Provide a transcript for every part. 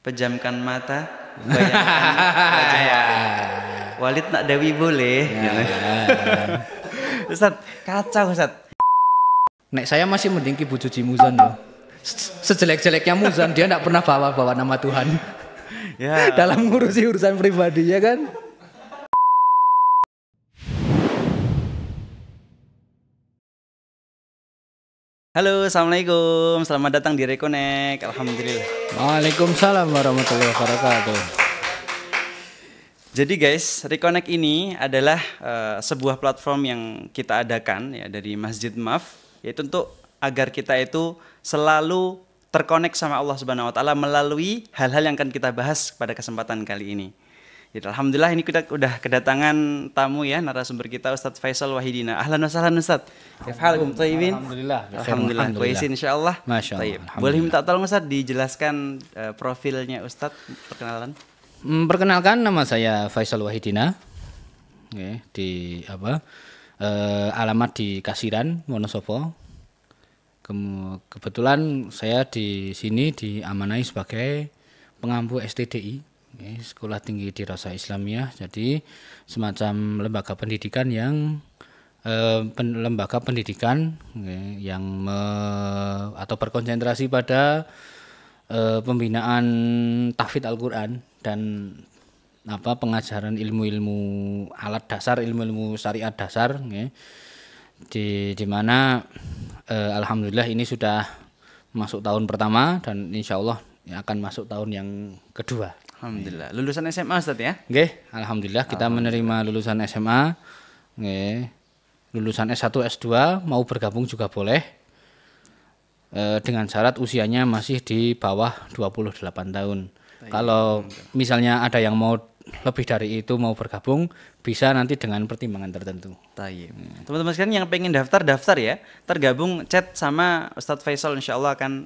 pejamkan mata, bayangkan wajah Walid. Walid nak Dewi boleh. Ustaz, kacau Ustaz. Nek saya masih mending Ki Bujuji Muzan loh. Sejelek-jeleknya Muzan dia enggak pernah bawa nama Tuhan. Ya. Dalam ngurusi urusan pribadi ya kan. Halo, assalamualaikum. Selamat datang di Reconnect. Alhamdulillah. Waalaikumsalam warahmatullahi wabarakatuh. Jadi guys, Reconnect ini adalah sebuah platform yang kita adakan ya dari Masjid MAF, yaitu untuk agar kita itu selalu terkonek sama Allah Subhanahu wa taala melalui hal-hal yang akan kita bahas pada kesempatan kali ini. Jadi, alhamdulillah ini kita udah kedatangan tamu ya, narasumber kita Ustadz Faisal Wahidina. Ahlan wa sahlan Ustadz. Kaifahalukum thayyibin? Alhamdulillah. Kuis insyaallah. Masyaallah. Boleh minta tolong Ustadz dijelaskan profilnya Ustadz, perkenalan. Perkenalkan, nama saya Faisal Wahidina. Oke, di alamat di Kasiran, Wonosobo. Kebetulan saya di sini diamanai sebagai pengampu STDI. Sekolah Tinggi Dirasah Islamiyah, jadi semacam lembaga pendidikan yang atau berkonsentrasi pada pembinaan tahfidz Al-Qur'an dan pengajaran ilmu-ilmu alat dasar, ilmu-ilmu syariat dasar, di mana alhamdulillah ini sudah masuk tahun pertama dan insya Allah akan masuk tahun yang kedua. Alhamdulillah. Lulusan SMA Ustaz ya? Nggih, alhamdulillah kita menerima lulusan SMA. Nggih. Lulusan S1, S2 mau bergabung juga boleh. Dengan syarat usianya masih di bawah 28 tahun. Kalau misalnya ada yang mau lebih dari itu mau bergabung, bisa nanti dengan pertimbangan tertentu. Teman-teman sekalian yang pengen daftar ya, tergabung chat sama Ustadz Faisal, insya Allah akan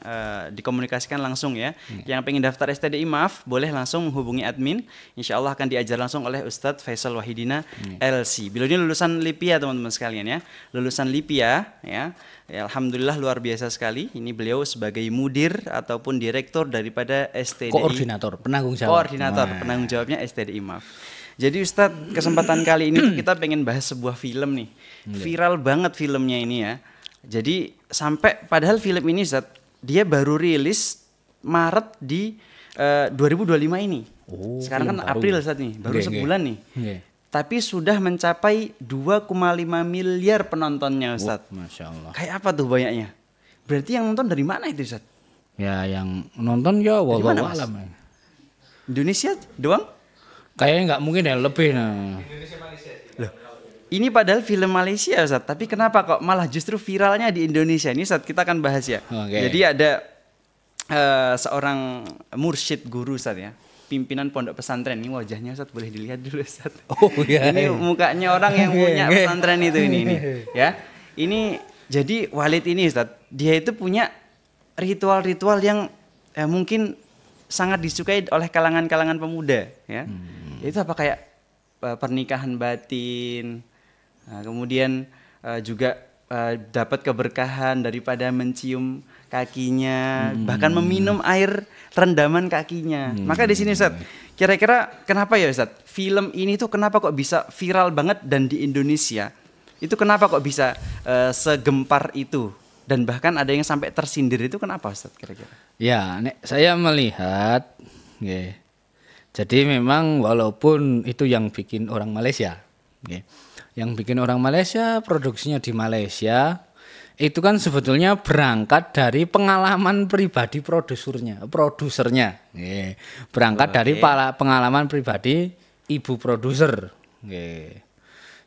dikomunikasikan langsung ya. Yang pengen daftar STDI MAF boleh langsung menghubungi admin, insya Allah akan diajar langsung oleh Ustadz Faisal Wahidina LC. Beliau ini lulusan LIPIA teman-teman sekalian ya, lulusan LIPIA ya. Ya, alhamdulillah luar biasa sekali. Ini beliau sebagai mudir ataupun direktur daripada STDI. Koordinator penanggung jawabnya STDI MAF. Jadi Ustadz, kesempatan kali ini kita pengen bahas sebuah film nih. Viral banget filmnya ini ya. Jadi sampai padahal film ini Ustadz, dia baru rilis Maret di 2025 ini. Sekarang kan April Ustadz nih, baru sebulan nih. Tapi sudah mencapai 2,5 miliar penontonnya Ustadz. Masya Allah. Kayak apa tuh banyaknya? Berarti yang nonton dari mana itu Ustadz? Ya yang nonton ya wallahu alam. Indonesia doang? Kayaknya nggak mungkin ya, lebih nah. Indonesia Malaysia. Loh, ini padahal film Malaysia Ustadz, tapi kenapa kok malah justru viralnya di Indonesia? Ini Ustadz kita akan bahas ya. Jadi ada seorang mursyid guru Ustadz ya, pimpinan pondok pesantren. Ini wajahnya Ustadz boleh dilihat dulu Ustadz. Oh iya. Ini mukanya orang yang punya pesantren itu ini ya. Ini jadi Walid ini Ustadz, dia itu punya ritual-ritual yang mungkin sangat disukai oleh kalangan-kalangan pemuda ya. Itu apa kayak pernikahan batin, kemudian juga dapat keberkahan daripada mencium kakinya, bahkan meminum air rendaman kakinya. Maka di sini Ustaz, kira-kira kenapa ya Ustaz, film ini tuh kenapa kok bisa viral banget dan di Indonesia itu kenapa kok bisa segempar itu? Dan bahkan ada yang sampai tersindir, itu kenapa Ustaz kira-kira? Ya, saya melihat jadi memang walaupun itu yang bikin orang Malaysia, yang bikin orang Malaysia, produksinya di Malaysia, itu kan sebetulnya berangkat dari pengalaman pribadi produsernya, berangkat dari pengalaman pribadi ibu produser.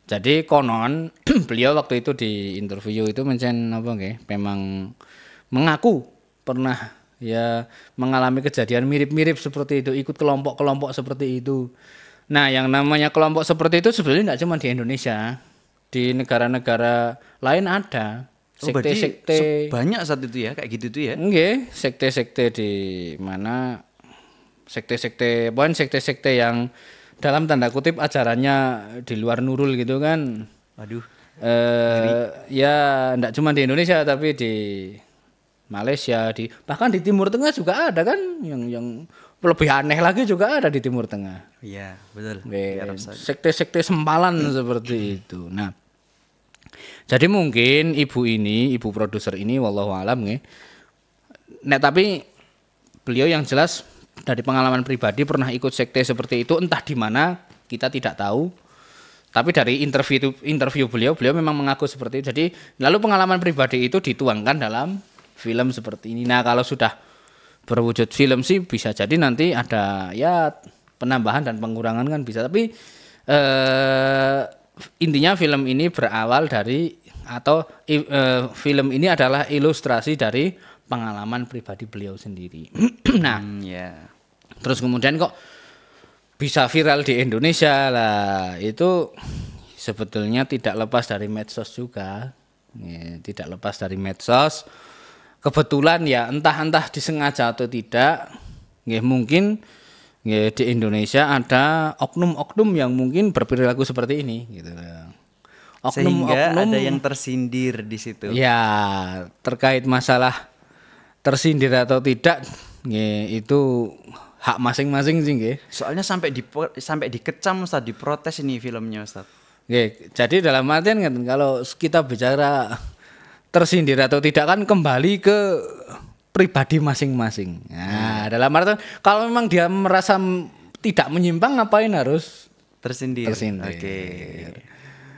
Jadi konon beliau waktu itu di interview itu memang mengaku pernah ya mengalami kejadian mirip-mirip seperti itu, ikut kelompok-kelompok seperti itu. Nah, yang namanya kelompok seperti itu sebenarnya tidak cuma di Indonesia, di negara-negara lain ada. Sekte-sekte banyak saat itu ya, kayak gitu tuh ya. Nggih, sekte-sekte di mana sekte-sekte yang dalam tanda kutip ajarannya di luar nurul gitu kan. Waduh. Ya enggak cuma di Indonesia tapi di Malaysia, bahkan di Timur Tengah juga ada kan yang lebih aneh lagi juga ada di Timur Tengah. Iya, betul. Sekte-sekte sempalan seperti itu. Nah, jadi mungkin ibu produser ini wallahu alam nggih. Nah, tapi beliau yang jelas dari pengalaman pribadi pernah ikut sekte seperti itu, entah di mana kita tidak tahu. Tapi dari interview beliau memang mengaku seperti itu. Jadi lalu pengalaman pribadi itu dituangkan dalam film seperti ini. Nah, kalau sudah berwujud film sih bisa jadi nanti ada ya penambahan dan pengurangan kan bisa. Tapi intinya film ini berawal dari film ini adalah ilustrasi dari pengalaman pribadi beliau sendiri. Nah, terus kemudian kok bisa viral di Indonesia lah, itu sebetulnya tidak lepas dari medsos juga. Tidak lepas dari medsos. Kebetulan ya entah disengaja atau tidak, mungkin di Indonesia ada oknum-oknum yang mungkin berperilaku seperti ini gitu. Sehingga ada yang tersindir di situ. Ya, terkait masalah tersindir atau tidak, itu hak masing-masing sih nggih. Soalnya sampai dikecam Ustaz, diprotes ini filmnya Ustaz. Nggih, jadi dalam artian kalau kita bicara tersindir atau tidak kan kembali ke pribadi masing-masing. Nah, dalam artian kalau memang dia merasa tidak menyimpang ngapain harus tersindir. Oke.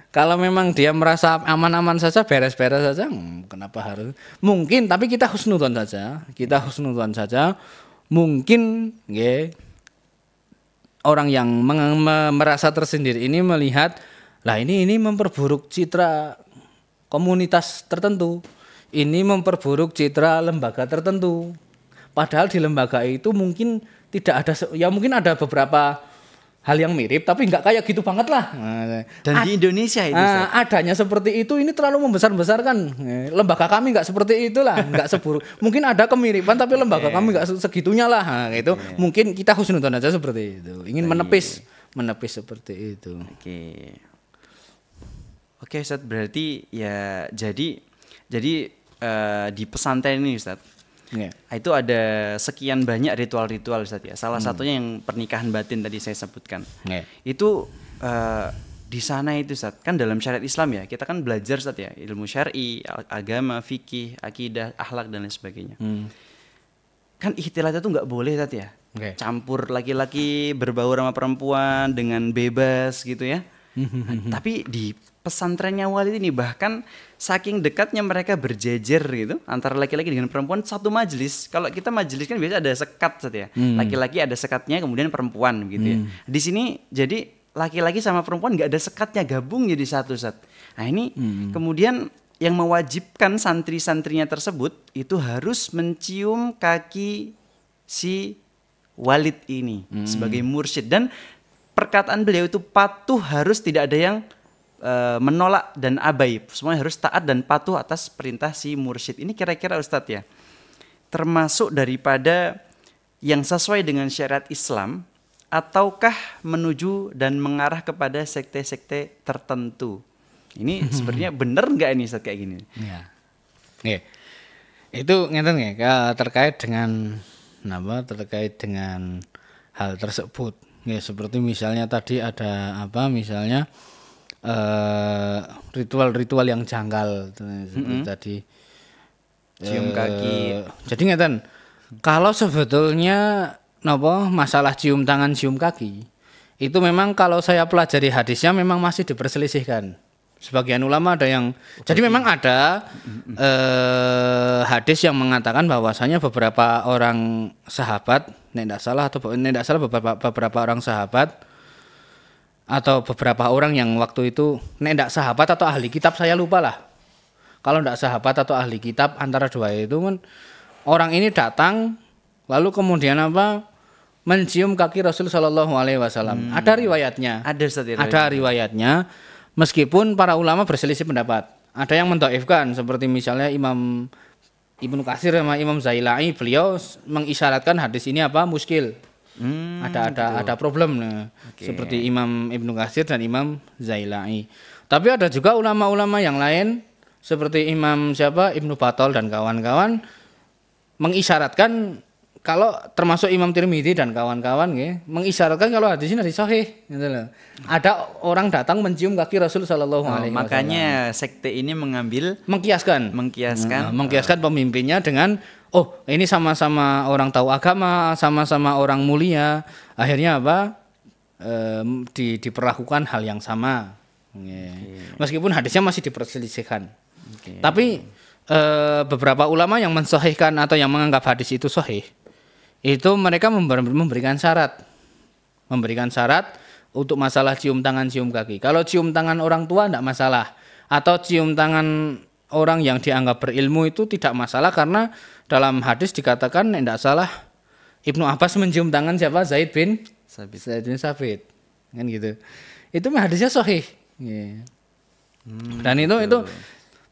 Kalau memang dia merasa aman-aman saja, beres-beres saja, kenapa harus? Mungkin, tapi kita husnudzon saja. Mungkin orang yang merasa tersindir ini melihat lah ini memperburuk citra komunitas tertentu, ini memperburuk citra lembaga tertentu, padahal di lembaga itu mungkin tidak ada, ya mungkin ada beberapa hal yang mirip tapi nggak kayak gitu banget lah. Dan di Indonesia itu adanya seperti itu, ini terlalu membesar-besarkan. Lembaga kami nggak seperti itulah, nggak seburuk. Mungkin ada kemiripan tapi lembaga kami nggak segitunya lah. Gitu. Mungkin kita husnudzon aja seperti itu. Ingin menepis seperti itu. Oke Ustaz, berarti ya jadi di pesantren ini Ustaz. Itu ada sekian banyak ritual-ritual Ustaz ya. Salah satunya yang pernikahan batin tadi saya sebutkan. Itu di sana itu Ustaz, kan dalam syariat Islam ya, kita kan belajar Ustaz ya, ilmu syar'i, agama, fikih, akidah, akhlak dan lain sebagainya. Kan ikhtilat itu nggak boleh Ustaz ya. Campur laki-laki berbaur sama perempuan dengan bebas gitu ya. Tapi di pesantrennya Walid ini bahkan saking dekatnya mereka berjejer gitu antara laki-laki dengan perempuan satu majelis. Kalau kita majelis kan biasa ada sekat ya. Laki-laki ada sekatnya, kemudian perempuan gitu ya. Di sini jadi laki-laki sama perempuan nggak ada sekatnya, gabung jadi satu Ustaz. Nah ini kemudian yang mewajibkan santri-santrinya tersebut itu harus mencium kaki si Walid ini sebagai mursyid, dan perkataan beliau itu patuh, harus tidak ada yang menolak dan abai, semuanya harus taat dan patuh atas perintah si mursyid. Ini kira-kira Ustadz ya, termasuk daripada yang sesuai dengan syariat Islam, ataukah menuju dan mengarah kepada sekte-sekte tertentu? Ini sebenarnya benar nggak ini Ustadz kayak gini? Ya. Itu ngeten nggih, terkait dengan hal tersebut. Ya, seperti misalnya tadi ada misalnya ritual-ritual yang janggal seperti tadi cium kaki. Jadi ngeten, kalau sebetulnya masalah cium tangan, cium kaki itu memang kalau saya pelajari hadisnya memang masih diperselisihkan. Sebagian ulama ada yang jadi memang ada hadis yang mengatakan bahwasanya beberapa orang sahabat, tidak salah beberapa orang sahabat atau beberapa orang yang waktu itu tidak sahabat atau ahli kitab, saya lupa lah. Kalau tidak sahabat atau ahli kitab, antara dua itu kan orang ini datang lalu kemudian mencium kaki Rasul Shallallahu Alaihi Wasallam. Ada riwayatnya. Ada riwayatnya. Meskipun para ulama berselisih pendapat. Ada yang mendhaifkan seperti misalnya Imam Ibnu Katsir sama Imam Zailai, beliau mengisyaratkan hadis ini muskil. Ada problem seperti Imam Ibnu Katsir dan Imam Zailai. Tapi ada juga ulama-ulama yang lain seperti Imam Ibnu Battal dan kawan-kawan mengisyaratkan kalau termasuk Imam Tirmidzi dan kawan-kawan nggih mengisyaratkan kalau hadis ini hadis sahih gitu loh. Ada orang datang mencium kaki Rasul sallallahu alaihi wasallam. Makanya sekte ini mengambil mengkiaskan pemimpinnya dengan ini sama-sama orang tahu agama, sama-sama orang mulia. Akhirnya apa? Diperlakukan hal yang sama. Meskipun hadisnya masih diperselisihkan. Tapi beberapa ulama yang mensahihkan atau yang menganggap hadis itu sahih, itu mereka memberikan syarat untuk masalah cium tangan, cium kaki. Kalau cium tangan orang tua tidak masalah, atau cium tangan orang yang dianggap berilmu itu tidak masalah, karena dalam hadis dikatakan tidak salah Ibnu Abbas mencium tangan siapa? Zaid bin Sabit. Kan gitu. Itu hadisnya sahih. Dan itu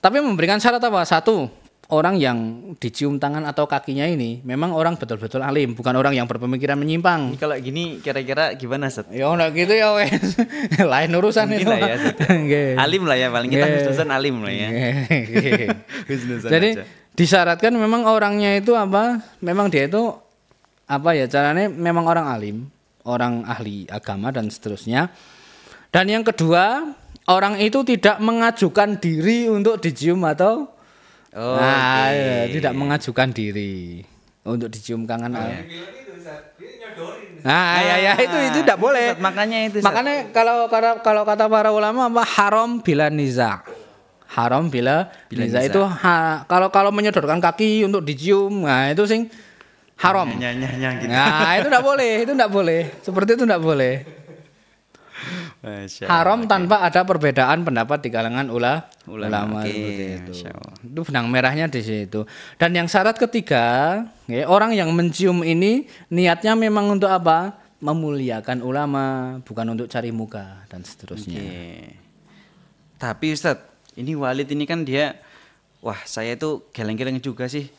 tapi memberikan syarat apa? Satu, orang yang dicium tangan atau kakinya ini memang orang betul-betul alim, bukan orang yang berpemikiran menyimpang. Ini kalau gini kira-kira gimana, Ustaz? Ya udah gitu ya wes. Lain urusan itu. Lah ya, alim lah ya, paling kita husnuzan alim lah ya. Jadi aja. Disyaratkan memang orangnya itu apa? Memang dia itu apa ya caranya? Memang orang alim, orang ahli agama dan seterusnya. Dan yang kedua, orang itu tidak mengajukan diri untuk dicium atau tidak mengajukan diri untuk dicium tangan. Itu tidak boleh. Makanya kalau kata para ulama apa haram bila niza. Haram bila niza itu kalau menyodorkan kaki untuk dicium, nah itu sing haram. Gitu. Nah, itu tidak boleh. Seperti itu tidak boleh. Haram tanpa ada perbedaan pendapat di kalangan ulama seperti itu. Itu benang merahnya di situ. Dan yang syarat ketiga, orang yang mencium ini niatnya memang untuk apa? Memuliakan ulama, bukan untuk cari muka dan seterusnya. Tapi Ustadz, ini Walid ini kan dia, saya itu geleng-geleng juga sih.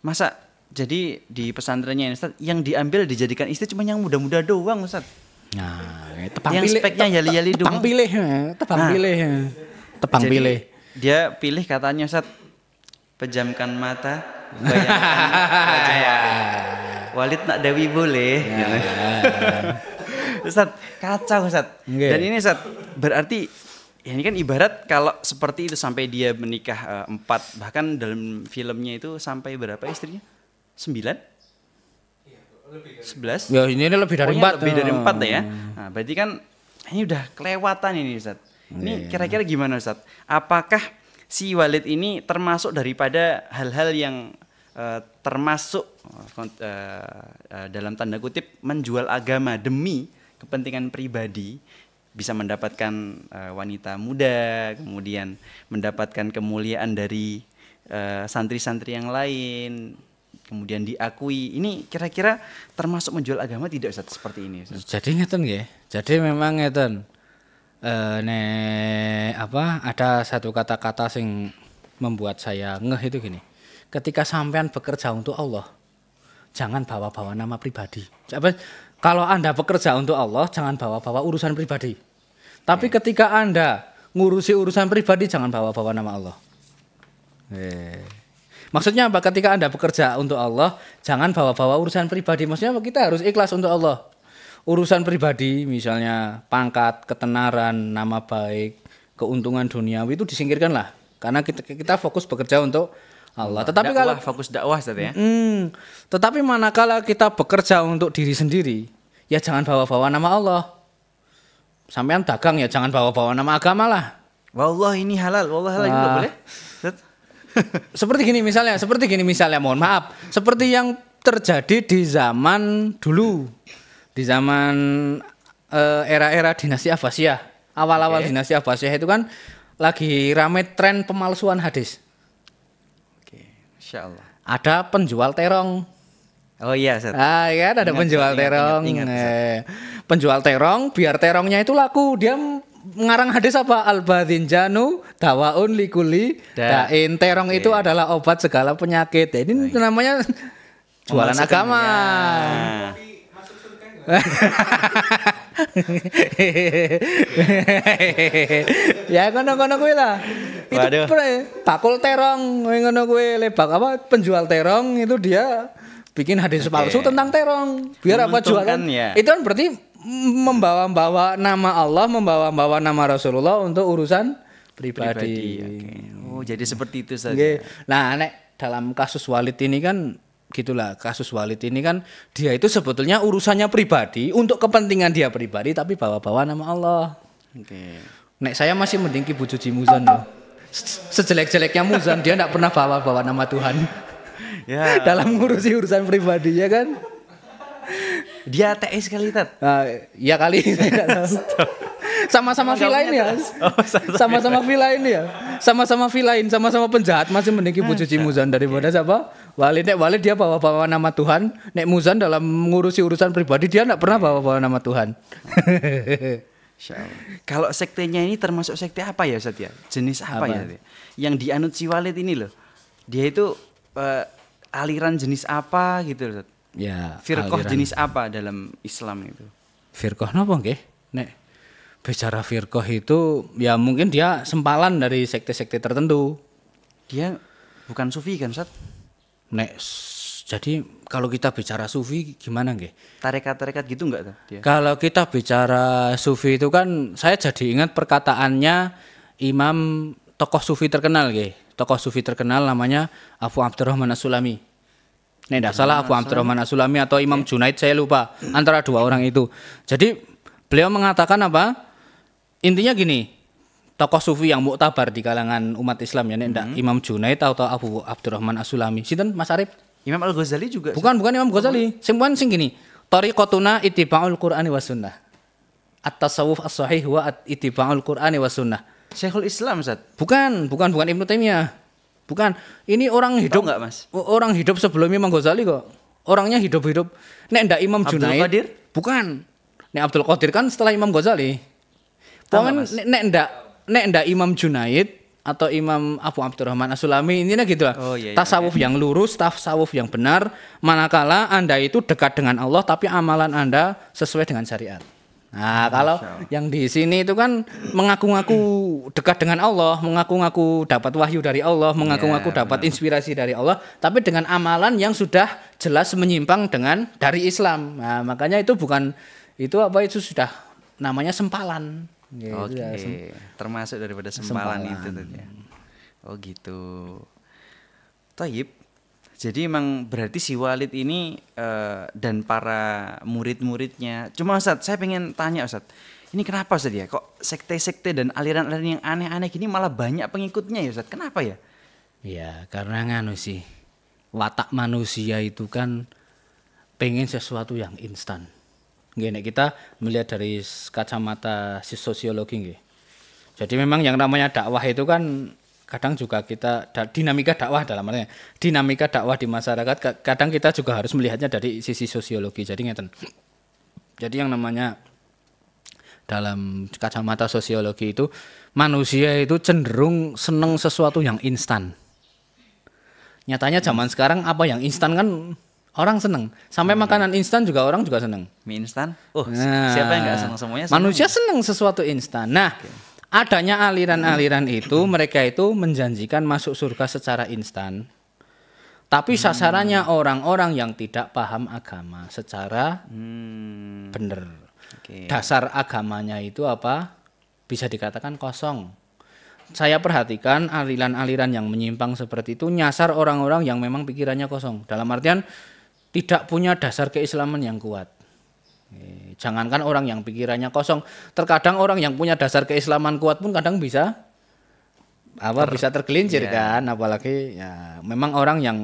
Masa jadi di pesantrennya ini Ustadz, yang diambil dijadikan istri cuma yang muda-muda doang Ustadz. Nah, yang speknya yali-yali doang. Tebang pilih. Dia pilih katanya Ustaz, pejamkan mata, bayangkan wajah Walid nak Dewi boleh. Ustaz, kacau Ustaz. Dan ini Ustaz, berarti ini kan ibarat kalau seperti itu sampai dia menikah 4, bahkan dalam filmnya itu sampai berapa istrinya? 9? 11? Ya ini lebih dari 4. Lebih dari 4 ya. Nah, berarti kan ini udah kelewatan ini Ustaz. Ini kira-kira gimana Ustaz? Apakah si Walid ini termasuk daripada hal-hal yang termasuk dalam tanda kutip menjual agama demi kepentingan pribadi, bisa mendapatkan wanita muda, kemudian mendapatkan kemuliaan dari santri-santri yang lain, kemudian diakui, ini kira-kira termasuk menjual agama tidak Ustaz seperti ini Ustaz? Jadi ngeten nggih. Jadi memang ngeten. Ada satu kata-kata sing membuat saya ngeh itu gini. Ketika sampean bekerja untuk Allah, jangan bawa-bawa nama pribadi. Kalau Anda bekerja untuk Allah, jangan bawa-bawa urusan pribadi. Tapi ketika Anda ngurusi urusan pribadi, jangan bawa-bawa nama Allah. Maksudnya apa? Ketika Anda bekerja untuk Allah, jangan bawa-bawa urusan pribadi. Maksudnya kita harus ikhlas untuk Allah. Urusan pribadi, misalnya pangkat, ketenaran, nama baik, keuntungan duniawi itu disingkirkanlah. Karena kita fokus bekerja untuk Allah. Tetapi kalau fokus dakwah Ustaz ya. Tetapi manakala kita bekerja untuk diri sendiri, ya jangan bawa-bawa nama Allah. Sampean dagang ya jangan bawa-bawa nama agama lah. Wallah ini halal, wallah halal juga boleh. Seperti gini misalnya, mohon maaf, seperti yang terjadi di zaman dulu, di zaman era-era dinasti Abbasiyah, awal-awal dinasti Abbasiyah itu kan lagi ramai tren pemalsuan hadis. Masya Allah. Ada penjual terong. Oh iya, Ustaz. Kan ada penjual terong. Penjual terong, biar terongnya itu laku, dia ngarang hadis apa? Al-badhinjanu dawaun likuli dain. Terong itu adalah obat segala penyakit. Ini namanya jualan agama. Ya ngono-ngono kuwi lah. Itu bakul terong ngono kuwi lebak apa penjual terong itu dia bikin hadis palsu tentang terong. Biar apa jualan? Ya. Itu kan berarti membawa-bawa nama Allah, membawa-bawa nama Rasulullah untuk urusan pribadi. Oh, jadi seperti itu saja. Nah, nek dalam kasus Walid ini kan gitulah, kasus Walid ini kan dia itu sebetulnya urusannya pribadi untuk kepentingan dia pribadi tapi bawa-bawa nama Allah. Nek saya masih mending Ki Bujuji Muzan loh. Sejelek-jeleknya Muzan dia enggak pernah bawa-bawa nama Tuhan. Ya. Dalam ngurusi urusan pribadi ya kan. Dia ateis kali Tat. Ya kali. Sama-sama villain ya. Sama-sama villain ya. Sama-sama villain, sama-sama penjahat masih mending Ki Bujuji Muzan daripada siapa? Walid. Nek Walid dia bawa-bawa nama Tuhan, nek Muzan dalam ngurusi urusan pribadi dia enggak pernah bawa-bawa nama Tuhan. Kalau sektenya ini termasuk sekte apa ya Ustaz ya? Jenis apa ya? Yang dianut si Walid ini loh. Dia itu aliran jenis apa gitu Ustaz? Ya, firqah jenis apa dalam Islam itu? Firqah napa nggih? Nek bicara firqah itu ya mungkin dia sempalan dari sekte-sekte tertentu. Dia bukan sufi kan Ustaz? Nek jadi kalau kita bicara sufi gimana nggih? Tarekat-tarekat gitu enggak tuh dia? Kalau kita bicara sufi itu kan saya jadi ingat perkataannya imam tokoh sufi terkenal nggih. Tokoh sufi terkenal namanya Abu Abdurrahman As-Sulami. Nek enggak salah Abu Abdurrahman As-Sulami atau Imam Junaid saya lupa, antara dua orang itu. Jadi beliau mengatakan apa? Intinya gini, tokoh sufi yang muktabar di kalangan umat Islam ya nek enggak Imam Junaid atau Abu Abdurrahman As-Sulami. Sinten Mas Arif? Imam Al-Ghazali juga. Bukan Imam Ghazali. Sing gini. Tariqatuna ittiba'ul Qur'ani was sunnah. At-tasawuf as-sahih wa ittiba'ul Qur'ani was sunnah. Syekhul Islam Ustaz. Bukan Ibnu Taimiyah. Bukan. Ini orang hidup enggak, Mas? Orang hidup sebelum Imam Ghazali kok. Orangnya hidup-hidup. Nek ndak Imam Junaid. Abdul Qadir? Bukan. Nek Abdul Qadir kan setelah Imam Ghazali. Pokoknya nek ndak Imam Junaid atau Imam Abu Abdurrahman As-Sulami intinya gitu lah. Tasawuf yang lurus, tasawuf yang benar, manakala Anda itu dekat dengan Allah tapi amalan Anda sesuai dengan syariat. Nah, kalau yang di sini itu kan mengaku-ngaku dekat dengan Allah, mengaku-ngaku dapat wahyu dari Allah, mengaku-ngaku dapat inspirasi dari Allah, tapi dengan amalan yang sudah jelas menyimpang dari Islam. Nah, makanya itu itu sudah namanya sempalan. Gitu, termasuk daripada sempalan itu ya. Oh gitu. Thayyib. Jadi emang berarti si Walid ini dan para murid-muridnya. Cuma Ustaz, saya pengen tanya Ustaz. Ini kenapa Ustaz ya? Kok sekte-sekte dan aliran-aliran yang aneh-aneh gini malah banyak pengikutnya ya Ustaz? Kenapa ya? Ya karena sih. Watak manusia itu kan pengen sesuatu yang instan. Gini, kita melihat dari kacamata sosiologi nggih. Jadi memang yang namanya dakwah itu kan kadang juga kita dinamika dakwah dalam artinya dinamika dakwah di masyarakat kadang kita juga harus melihatnya dari sisi sosiologi. Jadi ngeten. Jadi yang namanya dalam kacamata sosiologi itu manusia itu cenderung seneng sesuatu yang instan. Nyatanya zaman sekarang apa yang instan kan orang seneng. Sampai makanan instan juga orang juga seneng. Mie instan? Siapa yang nggak seneng? Semuanya seneng. Manusia seneng sesuatu instan. Nah, adanya aliran-aliran itu, mereka itu menjanjikan masuk surga secara instan. Tapi sasarannya orang-orang yang tidak paham agama secara benar. Dasar agamanya itu apa? Bisa dikatakan kosong. Saya perhatikan aliran-aliran yang menyimpang seperti itu nyasar orang-orang yang memang pikirannya kosong. Dalam artian tidak punya dasar keislaman yang kuat. Jangankan orang yang pikirannya kosong, terkadang orang yang punya dasar keislaman kuat pun kadang bisa bisa tergelincir kan, apalagi ya memang orang yang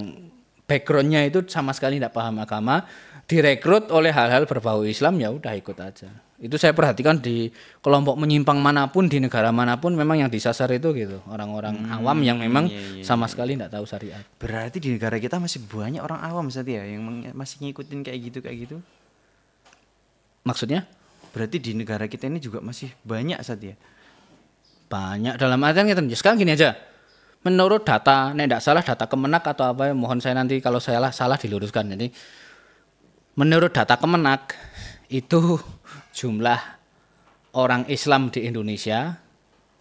backgroundnya itu sama sekali tidak paham agama, direkrut oleh hal-hal berbau Islam ya udah ikut aja. Itu saya perhatikan di kelompok menyimpang manapun di negara manapun memang yang disasar itu gitu, orang-orang awam yang memang sama sekali tidak tahu syariat. Berarti di negara kita masih banyak orang awam ya yang masih ngikutin kayak gitu. Maksudnya? Berarti di negara kita ini juga masih banyak ya? Banyak dalam artian gitu. Sekarang gini aja. Menurut data, tidak salah data Kemenak atau apa, mohon saya nanti kalau saya salah diluruskan. Jadi menurut data Kemenak itu jumlah orang Islam di Indonesia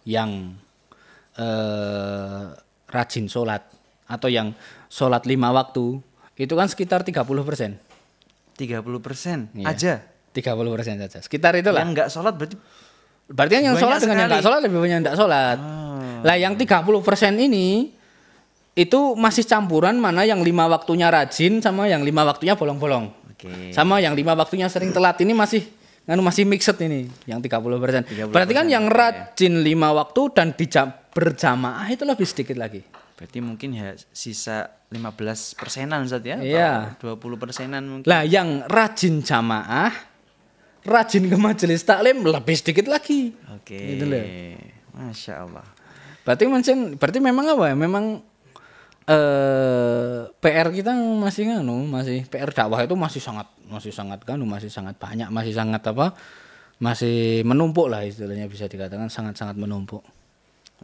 yang rajin sholat atau yang sholat 5 waktu itu kan sekitar 30%. 30% Iya. aja. 30% saja. Sekitar itulah. Yang enggak sholat berarti kan yang sholat dengan yang enggak sholat lebih banyak yang enggak sholat. Lah yang 30% ini itu masih campuran mana yang 5 waktunya rajin sama yang 5 waktunya bolong-bolong. Sama yang 5 waktunya sering telat ini masih mixed ini yang 30%. Berarti kan yang rajin 5 waktu dan berjamaah itu lebih sedikit lagi. Berarti mungkin ya sisa 15%-an Ustaz ya? Iya. 20%-an mungkin. Lah yang rajin jamaah, rajin ke majelis taklim lebih sedikit lagi. Oke. Gitu loh. Masya Allah. Berarti memang apa ya? Memang PR kita masih PR dakwah itu masih sangat banyak, masih menumpuk lah istilahnya, bisa dikatakan sangat menumpuk.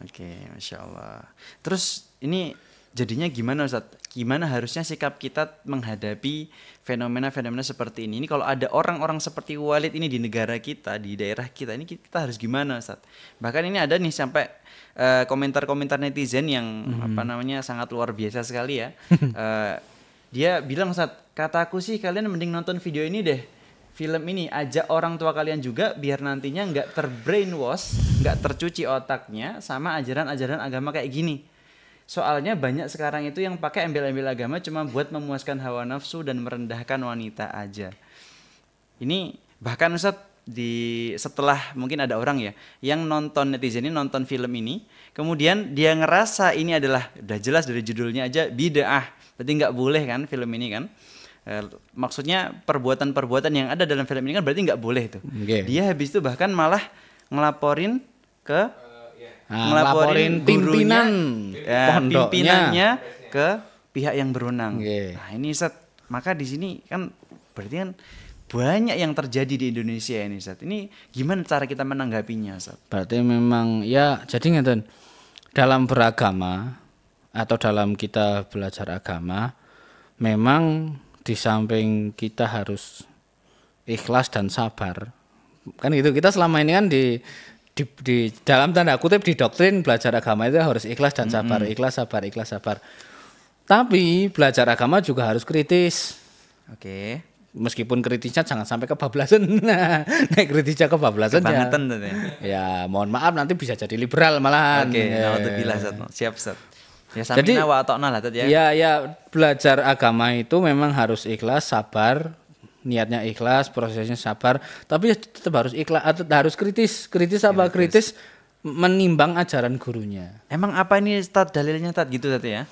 Oke, Masya Allah. Terus ini jadinya gimana Ustaz? Gimana harusnya sikap kita menghadapi fenomena-fenomena seperti ini? Ini kalau ada orang-orang seperti Walid ini di negara kita, di daerah kita, ini kita harus gimana Ustaz? Bahkan ini ada nih sampai komentar-komentar netizen yang sangat luar biasa sekali ya. Dia bilang Ustaz, kataku sih kalian mending nonton video ini deh. Film ini ajak orang tua kalian juga biar nantinya nggak terbrainwash, nggak tercuci otaknya sama ajaran-ajaran agama kayak gini. Soalnya banyak sekarang itu yang pakai embel-embel agama cuma buat memuaskan hawa nafsu dan merendahkan wanita aja. Ini bahkan Ustaz setelah mungkin ada orang ya yang nonton, netizen ini nonton film ini, kemudian dia ngerasa ini adalah, udah jelas dari judulnya aja bid'ah, berarti nggak boleh kan film ini kan. Maksudnya perbuatan-perbuatan yang ada dalam film ini kan berarti nggak boleh tuh. Dia habis itu bahkan malah ngelaporin ke ngelaporin pimpinannya ke pihak yang berwenang. Nah ini Ustaz, maka di sini kan berarti kan banyak yang terjadi di Indonesia ini Ustaz. Ini gimana cara kita menanggapinya Ustaz? Berarti memang ya jadi ngeten, dalam beragama atau dalam kita belajar agama memang di samping kita harus ikhlas dan sabar, kan gitu. Kita selama ini kan di dalam tanda kutip di doktrin belajar agama itu harus ikhlas dan sabar, ikhlas sabar. Tapi belajar agama juga harus kritis. Oke. Meskipun kritisnya jangan sampai kebablasan. Nek kritisnya kebablasan ya mohon maaf nanti bisa jadi liberal malahan. Oke, alhamdulillah siap Ustaz. Ya samina wa ata'na lah tadi ya. Ya belajar agama itu memang harus ikhlas, sabar, niatnya ikhlas, prosesnya sabar, tapi tetap harus ikhlas, harus kritis menimbang ajaran gurunya. Emang apa ini Ustaz dalilnya Ustaz gitu tadi ya?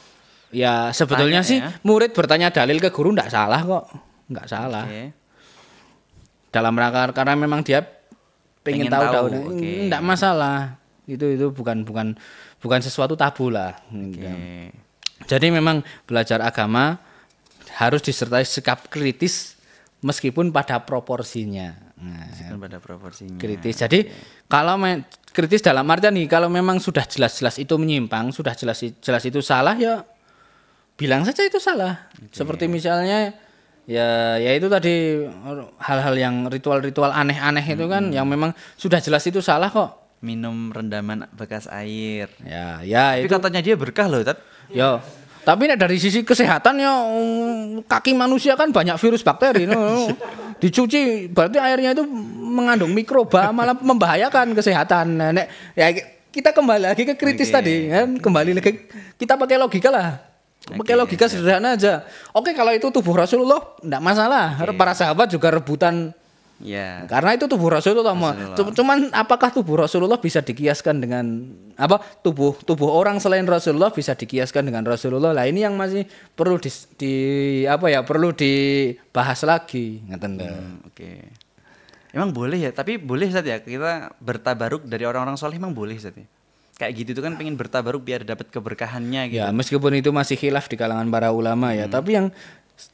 Ya sebetulnya sih murid bertanya dalil ke guru enggak salah kok. Enggak salah. Dalam rangka karena memang dia pengen tahu. Enggak masalah. Itu bukan sesuatu tabu lah. Jadi memang belajar agama harus disertai sikap kritis meskipun pada proporsinya. Kritis. Jadi kalau kritis dalam artian nih, kalau memang sudah jelas-jelas itu menyimpang, sudah jelas itu salah, ya bilang saja itu salah. Seperti misalnya ya itu tadi hal-hal yang ritual-ritual aneh-aneh itu kan yang memang sudah jelas itu salah kok. Minum rendaman bekas air. Ya tapi itu katanya dia berkah loh, Tat. Ya. Tapi dari sisi kesehatan ya kaki manusia kan banyak virus bakteri. Dicuci berarti airnya itu mengandung mikroba, malah membahayakan kesehatan. Ya kita kembali lagi ke kritis tadi kan, kembali lagi kita pakai logika lah. Pakai logika sederhana aja. Oke, kalau itu tubuh Rasulullah enggak masalah. Para sahabat juga rebutan. Ya. Karena itu tubuh Rasulullah. Cuman apakah tubuh Rasulullah bisa dikiaskan dengan tubuh orang selain Rasulullah bisa dikiaskan dengan Rasulullah? Lah ini yang masih perlu perlu dibahas lagi. Oke. Emang boleh ya? Tapi boleh Ustaz ya kita bertabaruk dari orang-orang soleh, emang boleh Ustaz ya? Kayak gitu tuh kan pengen bertabaruk biar dapat keberkahannya gitu. Ya, meskipun itu masih khilaf di kalangan para ulama ya, tapi yang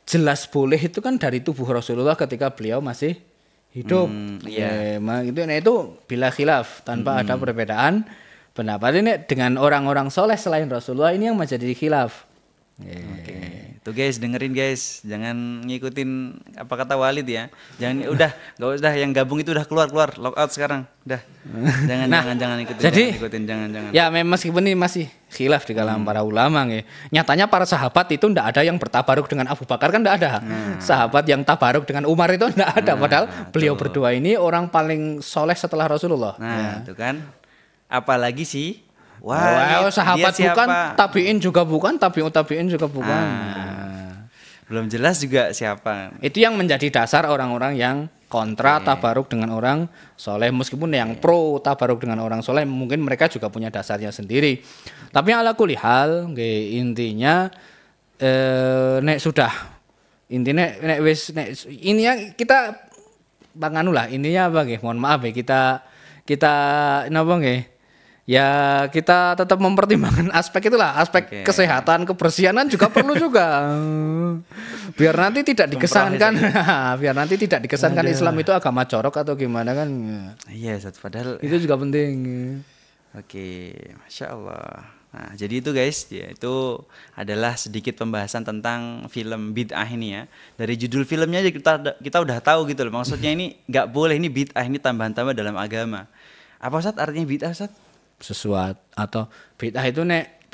jelas boleh itu kan dari tubuh Rasulullah ketika beliau masih hidup. Itu bila khilaf tanpa ada perbedaan pendapat. Ini dengan orang-orang soleh selain Rasulullah ini yang menjadi khilaf. Tuh guys, dengerin guys, jangan ngikutin apa kata Walid ya. Jangan udah, enggak usah yang gabung itu udah keluar, lock out sekarang. Udah. Jangan ikutin, jadi, jangan. Ya, meskipun ini masih khilaf di kalangan para ulama ya. Nyatanya para sahabat itu ndak ada yang bertabaruk dengan Abu Bakar, kan ndak ada. Sahabat yang tabaruk dengan Umar itu ndak ada, padahal beliau berdua ini orang paling soleh setelah Rasulullah. Nah, itu kan. Apalagi sih? Wah, sahabat bukan, tabiin juga bukan, tabiin juga bukan. Belum jelas juga siapa. Itu yang menjadi dasar orang-orang yang kontra tabaruk dengan orang soleh. Meskipun yang pro tabaruk dengan orang soleh, mungkin mereka juga punya dasarnya sendiri. Tapi ala kulli hal, intinya nek sudah intinya nek wis ininya kita banganu lah, intinya apa nggih? Mohon maaf ya, kita napa nggih? Ya kita tetap mempertimbangkan aspek itulah, aspek kesehatan, kebersihan juga perlu juga. Biar nanti tidak dikesankan, Islam itu agama corok atau gimana kan. Iya, padahal itu juga penting. Oke, Masya Allah. Nah, jadi itu guys, ya, itu adalah sedikit pembahasan tentang film bid'ah ini ya. Dari judul filmnya aja kita udah tahu gitu loh. Maksudnya ini nggak boleh, ini bid'ah, ini tambahan-tambahan dalam agama. Apa Ustaz artinya bid'ah Ustaz? Sesuatu atau bid'ah itu nek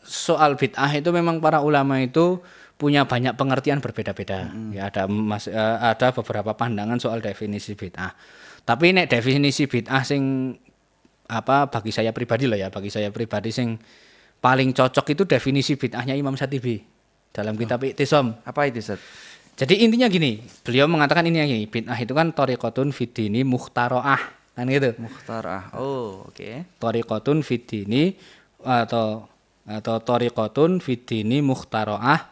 soal bid'ah itu memang para ulama itu punya banyak pengertian berbeda-beda. Ya ada beberapa pandangan soal definisi bid'ah. Tapi nek definisi bid'ah sing bagi saya pribadi sing paling cocok itu definisi bid'ahnya Imam Syatibi dalam kitab I'tisam. Apa itu Ustaz? Jadi intinya gini, beliau mengatakan ini gini, bid'ah itu kan thariqatun fid-dini mukhtara'ah. Kan gitu. Mukhtarah. Oh, oke. Thariqatun fid-dini atau thariqatun fid-dini mukhtara'ah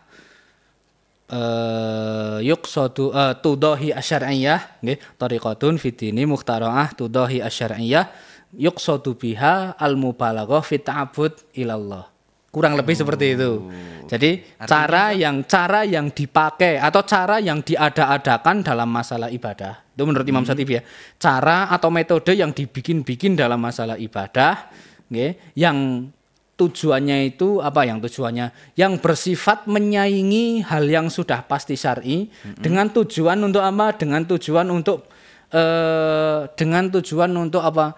yuqsadu tudahi asy'ariyah nggih. Thariqatun fid-dini mukhtara'ah tudahi asy'ariyah yuqsadu biha al-mubalaghah fi ta'abbud ilallah. Kurang lebih seperti itu. Jadi cara yang dipakai atau cara yang diada-adakan dalam masalah ibadah. Itu menurut Imam Syatibi ya. Cara atau metode yang dibikin-bikin dalam masalah ibadah, yang tujuannya itu apa? Yang bersifat menyaingi hal yang sudah pasti syar'i dengan tujuan untuk apa? Dengan tujuan untuk apa?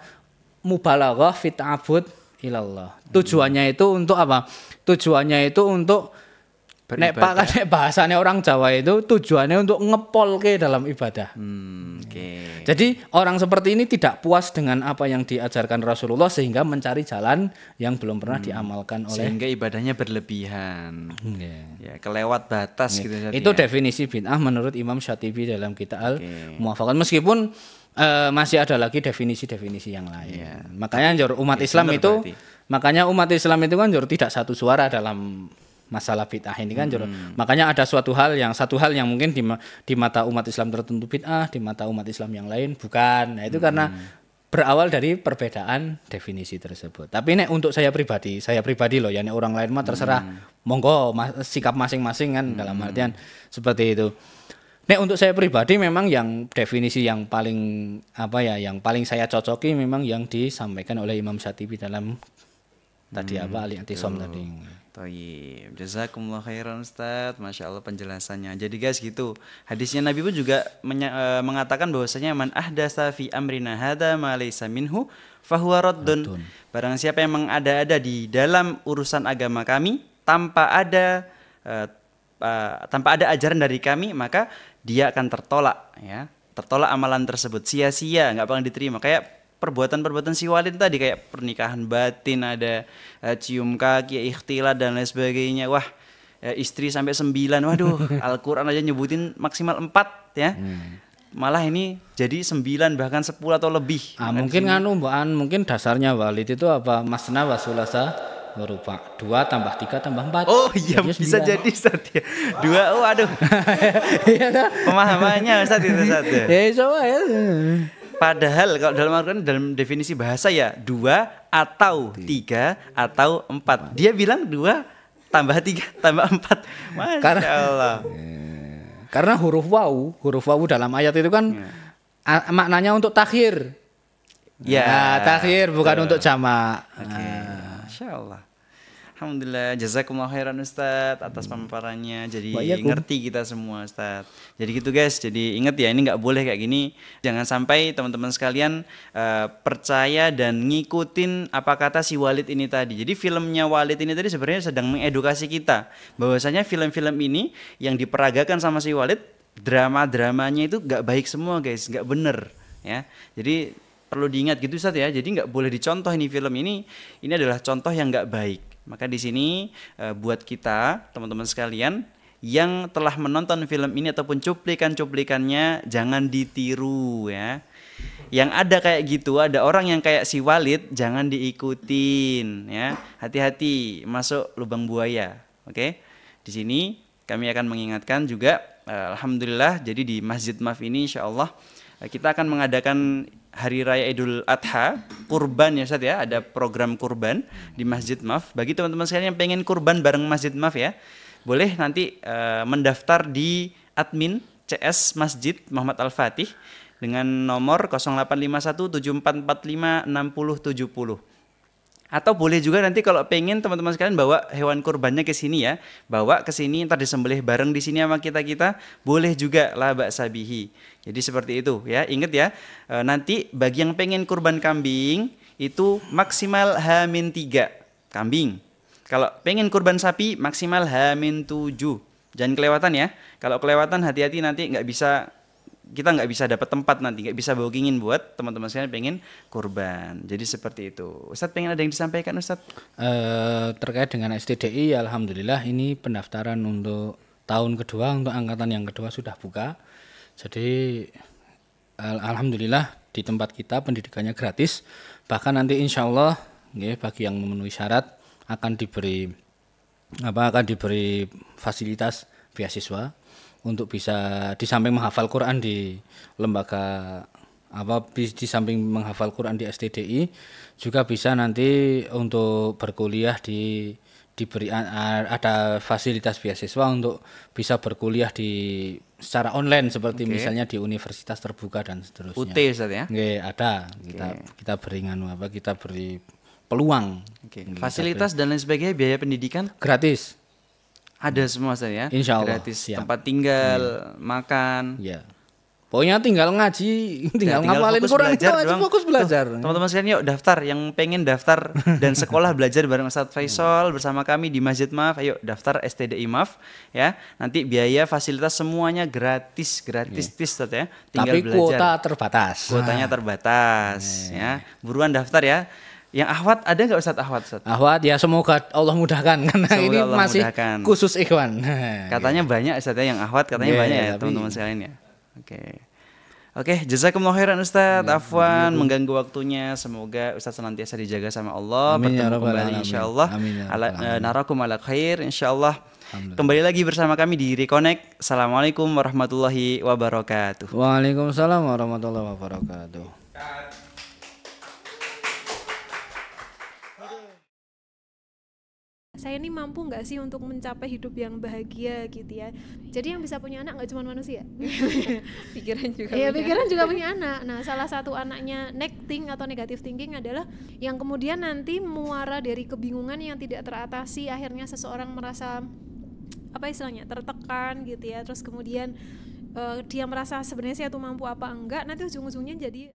Mubalaghah fi ta'abbud ilallah. Tujuannya itu untuk apa? Tujuannya itu untuk nek bahasanya orang Jawa itu tujuannya untuk ngepolke dalam ibadah. Jadi orang seperti ini tidak puas dengan apa yang diajarkan Rasulullah sehingga mencari jalan yang belum pernah diamalkan oleh, sehingga ibadahnya berlebihan. Ya, kelewat batas gitu. Itu definisi bid'ah menurut Imam Syatibi dalam kitab Al-Muwafaqat. Meskipun masih ada lagi definisi-definisi yang lain. Makanya umat Islam itu kan tidak satu suara dalam masalah bid'ah ini kan. Makanya ada satu hal yang mungkin di mata umat Islam tertentu bid'ah, di mata umat Islam yang lain bukan. Nah, itu karena berawal dari perbedaan definisi tersebut. Tapi nek untuk saya pribadi loh, ya nek orang lain mah terserah, monggo sikap masing-masing kan, dalam artian seperti itu. Nek untuk saya pribadi memang yang definisi yang paling yang paling saya cocoki memang yang disampaikan oleh Imam Syatibi dalam tadi Al-I'tisam tadi. Thayyib. Jazakumullah khairan Ustaz. Masya Allah penjelasannya. Jadi guys gitu. Hadisnya Nabi pun juga mengatakan bahwasanya man ahdasa fi amrina hadza ma laysa minhu fahuwa raddun. Barang siapa yang mengada-ada di dalam urusan agama kami tanpa ada ajaran dari kami, maka dia akan tertolak ya. Tertolak amalan tersebut, sia-sia, enggak bakal diterima. Kayak perbuatan-perbuatan si Walid tadi, kayak pernikahan batin, ada cium kaki, ikhtilat dan lain sebagainya. Wah, istri sampai 9. Waduh, Al-Qur'an aja nyebutin maksimal 4 ya. Malah ini jadi 9 bahkan 10 atau lebih. Mungkin dasarnya Walid itu apa? Masna wa sulasa berupa 2 tambah 3 tambah 4. Oh iya, bisa jadi Ustaz ya. 2, aduh. Pemahamannya Ustaz itu Ustaz ya. Ya. Padahal kalau dalam Al-Quran dalam definisi bahasa ya 2 atau 3 atau 4. Dia bilang 2 tambah 3 tambah 4. Masya Allah. Karena huruf wawu dalam ayat itu kan maknanya untuk takhir. Ya, takhir bukan untuk jamak. Masya Allah. Alhamdulillah, jazakumullah khairan Ustadz atas pemaparannya. Jadi ngerti kita semua Ustadz. Jadi gitu guys, jadi ingat ya, ini nggak boleh kayak gini. Jangan sampai teman-teman sekalian percaya dan ngikutin apa kata si Walid ini tadi. Jadi filmnya Walid ini tadi sebenarnya sedang mengedukasi kita bahwasanya film-film ini yang diperagakan sama si Walid, drama-dramanya itu nggak baik semua guys, nggak bener ya. Jadi perlu diingat gitu Ustadz ya. Jadi nggak boleh dicontoh ini film ini adalah contoh yang nggak baik. Maka di sini buat kita teman-teman sekalian yang telah menonton film ini ataupun cuplikan-cuplikannya jangan ditiru ya. Yang ada kayak gitu, ada orang yang kayak si Walid, jangan diikutin ya. Hati-hati masuk lubang buaya. Oke. Di sini kami akan mengingatkan juga alhamdulillah jadi di Masjid Maf ini insyaallah kita akan mengadakan Hari Raya Idul Adha, kurban ya Ustaz ya, ada program kurban di Masjid Maf. Bagi teman-teman sekalian yang pengen kurban bareng Masjid Maf ya, boleh nanti mendaftar di admin CS Masjid Muhammad Al-Fatih dengan nomor 085174456070. Atau boleh juga nanti kalau pengen teman-teman sekalian bawa hewan kurbannya ke sini ya, bawa ke sini ntar disembelih bareng di sini sama kita, boleh juga la ba'sa bihi. Jadi seperti itu ya. Ingat ya, nanti bagi yang pengen kurban kambing itu maksimal H-3 kambing. Kalau pengen kurban sapi maksimal H-7. Jangan kelewatan ya. Kalau kelewatan hati-hati nanti kita nggak bisa dapat tempat nanti, nggak bisa bookingin buat teman-teman sekalian pengen kurban. Jadi seperti itu. Ustadz pengen ada yang disampaikan Ustadz? Terkait dengan STDI, alhamdulillah ini pendaftaran untuk tahun kedua, untuk angkatan yang kedua sudah buka. Jadi alhamdulillah di tempat kita pendidikannya gratis. Bahkan nanti insya Allah bagi yang memenuhi syarat akan diberi fasilitas beasiswa untuk bisa di samping menghafal Quran di lembaga di samping menghafal Quran di STDI juga bisa nanti untuk berkuliah diberi ada fasilitas beasiswa untuk bisa berkuliah secara online seperti misalnya di universitas terbuka dan seterusnya. UT Ustaz ya? Ada. Kita beri kita beri peluang. Fasilitas dan lain sebagainya, biaya pendidikan gratis. Ada semua saya, insya Allah, gratis siap. Tempat tinggal, makan. Ya. Pokoknya tinggal ngaji, tinggal ngapalin Quran itu aja, fokus belajar. Teman-teman sekalian yuk daftar, yang pengen daftar dan sekolah belajar bareng Ustadz Faisal bersama kami di Masjid Maf, ayo daftar STDI Maf ya. Nanti biaya fasilitas semuanya gratis Ustadz ya. Tinggal tapi belajar. kuota terbatas. Kuotanya terbatas ya. Buruan daftar ya. Yang ahwat ada nggak Ustadz ahwat? Ahwat ya semoga Allah mudahkan karena semoga ini Allah masih mudahkan. Khusus ikhwan. Katanya banyak Ustadz ya yang ahwat, katanya banyak ya teman-teman sekalian ya. Oke, jazakumullah khairan Ustadz. Afwan mengganggu waktunya. Semoga Ustadz senantiasa dijaga sama Allah. Amin, bertemu kembali insyaallah. Narakum ala khair insyaallah. Kembali lagi bersama kami di Reconnect. Assalamualaikum warahmatullahi wabarakatuh. Waalaikumsalam warahmatullahi wabarakatuh. Saya ini mampu nggak sih untuk mencapai hidup yang bahagia gitu ya. Jadi yang bisa punya anak nggak cuma manusia. Pikiran juga. Iya, pikiran juga punya anak. Nah, salah satu anaknya negative atau negative thinking adalah yang kemudian nanti muara dari kebingungan yang tidak teratasi, akhirnya seseorang merasa tertekan gitu ya. Terus kemudian dia merasa sebenarnya saya tuh mampu apa enggak, nanti ujung-ujungnya jadi